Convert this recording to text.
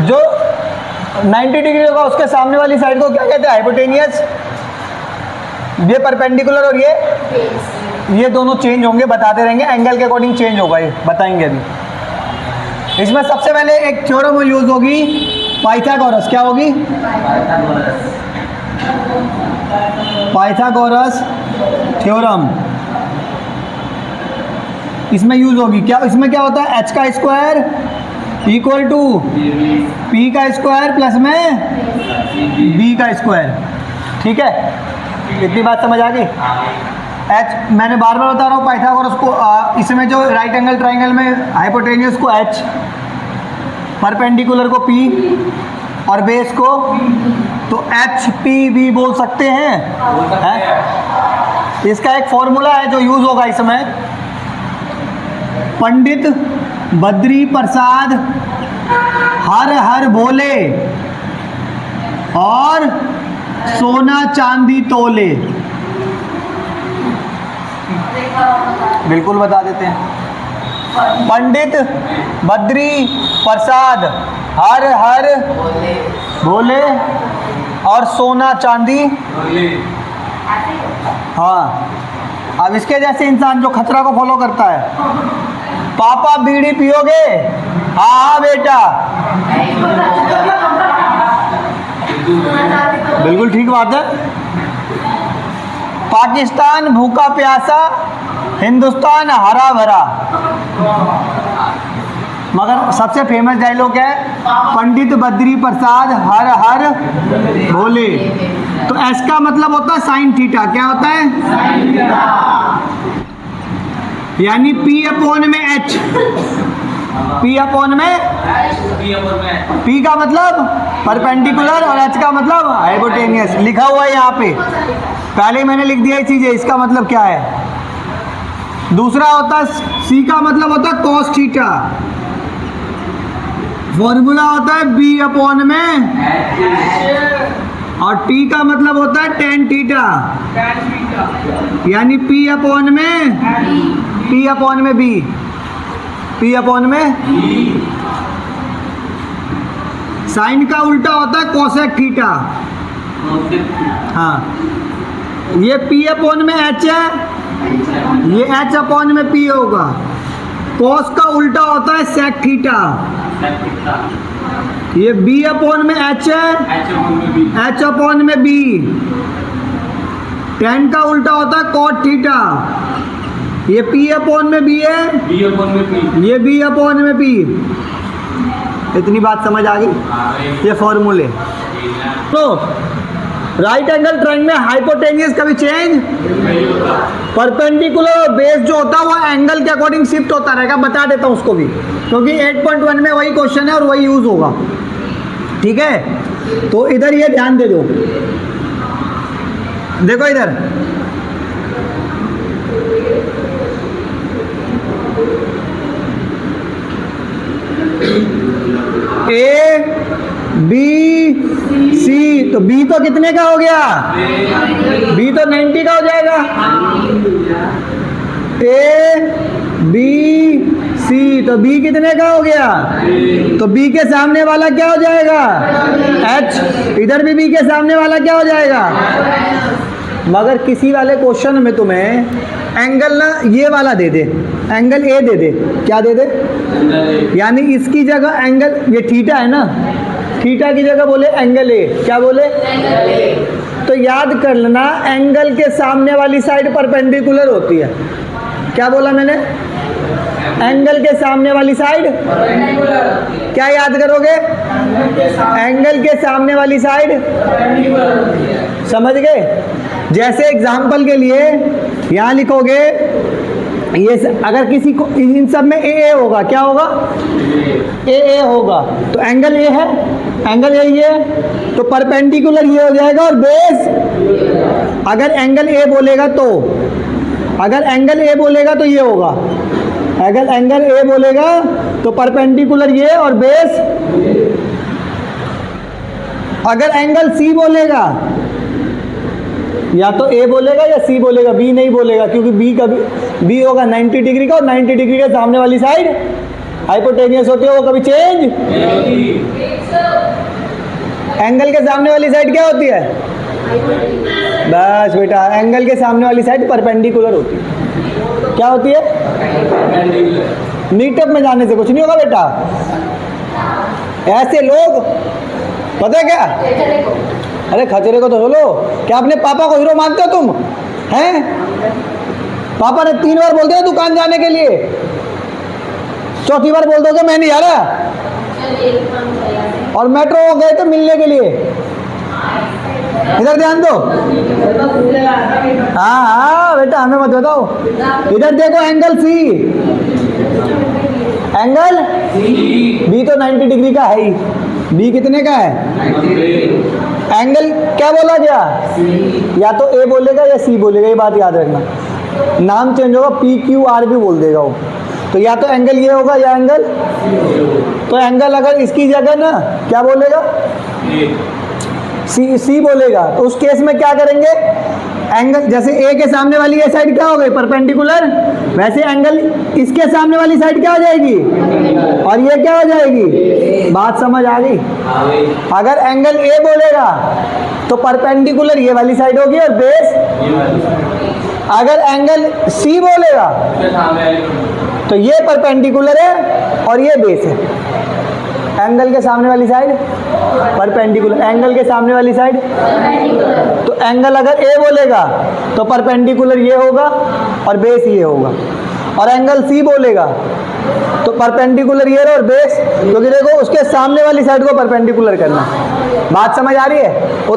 जो 90 डिग्री होगा उसके सामने वाली साइड को क्या कहते हैं? हाइपोटेनियस। ये परपेंडिकुलर और ये दोनों चेंज होंगे, बताते रहेंगे, एंगल के अकॉर्डिंग चेंज होगा, ये बताएंगे अभी। इसमें सबसे पहले एक थ्योरम यूज होगी, पाइथागोरस। क्या होगी? पाइथागोरस थ्योरम इसमें यूज होगी। क्या इसमें क्या होता है? एच का स्क्वायर इक्वल टू पी का स्क्वायर प्लस में बी का स्क्वायर। ठीक है, इतनी बात समझ आ गई? एच मैंने बार बार बता रहा हूँ, पाइथागोरस को इसमें जो राइट एंगल ट्राइंगल में हाइपोटेनियस को एच, परपेंडिकुलर को पी और बेस को तो एच पी बी बोल सकते हैं, है? इसका एक फॉर्मूला है जो यूज होगा इसमें। पंडित बद्री प्रसाद हर हर बोले और सोना चांदी तोले। बिल्कुल बता देते हैं। पंडित बद्री प्रसाद हर हर बोले और सोना चांदी। हाँ, अब इसके जैसे इंसान जो खतरा को फॉलो करता है, पापा बीड़ी पियोगे? हाँ हाँ बेटा। बिल्कुल ठीक बात है। पाकिस्तान भूखा प्यासा, हिंदुस्तान हरा भरा। मगर सबसे फेमस डायलॉग है पंडित बद्री प्रसाद हर हर भोले। तो एस का मतलब होता है साइन थीटा। क्या होता है? यानी पी अपॉन में एच, पी अपॉन में पी का मतलब परपेंडिकुलर और एच का मतलब हाइपोटेनियस। लिखा हुआ है यहाँ पे, पहले ही मैंने लिख दिया ये चीजें। इसका मतलब क्या है? दूसरा होता है सी का मतलब होता है कॉस थीटा। फॉर्मूला होता है बी अपॉन में, और टी का मतलब होता है टेन थीटा, यानी पी अपॉन में पी अपॉन में बी, पी अपॉन में। साइन का उल्टा होता है कोसेक थीटा। हाँ, ये पी अपॉन में एच है, ये एच अपॉन में पी होगा। कोस का उल्टा होता है सेक थीटा। ये बी अपॉन में एच है, एच अपॉन में बी। टेन का उल्टा होता है कॉट थीटा। ये पी अपॉन में बी है, ये बी अपॉन में पी। इतनी बात समझ आ गई? ये फॉर्मूले। तो राइट एंगल ट्रायंगल में हाइपोटेनियस कभी चेंज, परपेंडिकुलर और बेस जो होता है वो एंगल के अकॉर्डिंग शिफ्ट होता रहेगा। बता देता हूँ उसको भी, क्योंकि 8.1 में वही क्वेश्चन है और वही यूज होगा। ठीक है, तो इधर ये ध्यान दे दो। देखो इधर ए बी सी, तो बी तो कितने का हो गया? बी तो 90 का हो जाएगा। ए बी सी, तो बी कितने का हो गया? तो बी के सामने वाला क्या हो जाएगा? एच। इधर भी बी के सामने वाला क्या हो जाएगा? मगर किसी वाले क्वेश्चन में तुम्हें एंगल ना ये वाला दे दे, एंगल ए दे दे। क्या दे दे? यानी इसकी जगह एंगल, ये थीटा है ना, थीटा की जगह बोले एंगल ए। क्या बोले? तो याद कर लेना, एंगल के सामने वाली साइड परपेंडिकुलर होती है। क्या बोला मैंने? एंगल के सामने वाली साइड क्या याद करोगे? एंगल के सामने वाली साइड। समझ गए? जैसे एग्जाम्पल के लिए यहाँ लिखोगे, ये अगर किसी को इन सब में ए होगा, क्या होगा? ए होगा, तो एंगल ए है, एंगल यही है, तो परपेंडिकुलर ये हो जाएगा और बेस। अगर एंगल ए बोलेगा तो, अगर एंगल ए बोलेगा तो ये होगा। अगर एंगल ए बोलेगा तो परपेंडिकुलर ये और बेस। अगर एंगल सी बोलेगा, या तो ए बोलेगा या सी बोलेगा, बी नहीं बोलेगा, क्योंकि बी होगा 90 डिग्री का और 90 डिग्री के सामने वाली साइड हाइपोटेनियस होती है वो कभी चेंज। एंगल के सामने वाली साइड क्या होती है? बस बेटा, एंगल के सामने वाली साइड परपेंडिकुलर होती है। क्या होती है? मीटअप में जाने से कुछ नहीं होगा बेटा। ऐसे लोग, पता है क्या? अरे खचरे को तो बोलो, क्या अपने पापा को हीरो मानते हो तुम? हैं? पापा ने 3 बार बोल दिया दुकान जाने के लिए, चौथी बार बोल दोगे मैं नहीं जा रहा। और मेट्रो गए थे मिलने के लिए। इधर ध्यान दो। हाँ हाँ बेटा, हमें मत बताओ। इधर देखो, एंगल सी, एंगल बी तो 90 डिग्री का है ही। बी कितने का है? एंगल क्या बोला गया? या तो ए बोलेगा या सी बोलेगा, ये बात याद रखना। नाम चेंज होगा, पी क्यू आर भी बोल देगा वो। तो या तो एंगल ये होगा या एंगल। तो एंगल अगर इसकी जगह ना क्या बोलेगा? सी बोलेगा। तो उस केस में क्या करेंगे? एंगल जैसे ए के सामने वाली ये साइड क्या हो गई? परपेंडिकुलर। वैसे एंगल इसके सामने वाली साइड क्या हो जाएगी? और ये क्या हो जाएगी? बात समझ आ गई? अगर एंगल ए बोलेगा तो परपेंडिकुलर ये वाली साइड होगी और बेस। अगर एंगल सी बोलेगा तो ये परपेंडिकुलर है और ये बेस है। एंगल के सामने वाली साइड परपेंडिकुलर, एंगल के सामने वाली साइड। तो एंगल अगर ए बोलेगा तो परपेंडिकुलर ये होगा और बेस ये होगा। और एंगल सी बोलेगा तो परपेंडिकुलर ये और बेस, क्योंकि देखो उसके सामने वाली साइड को परपेंडिकुलर करना। बात समझ आ रही है?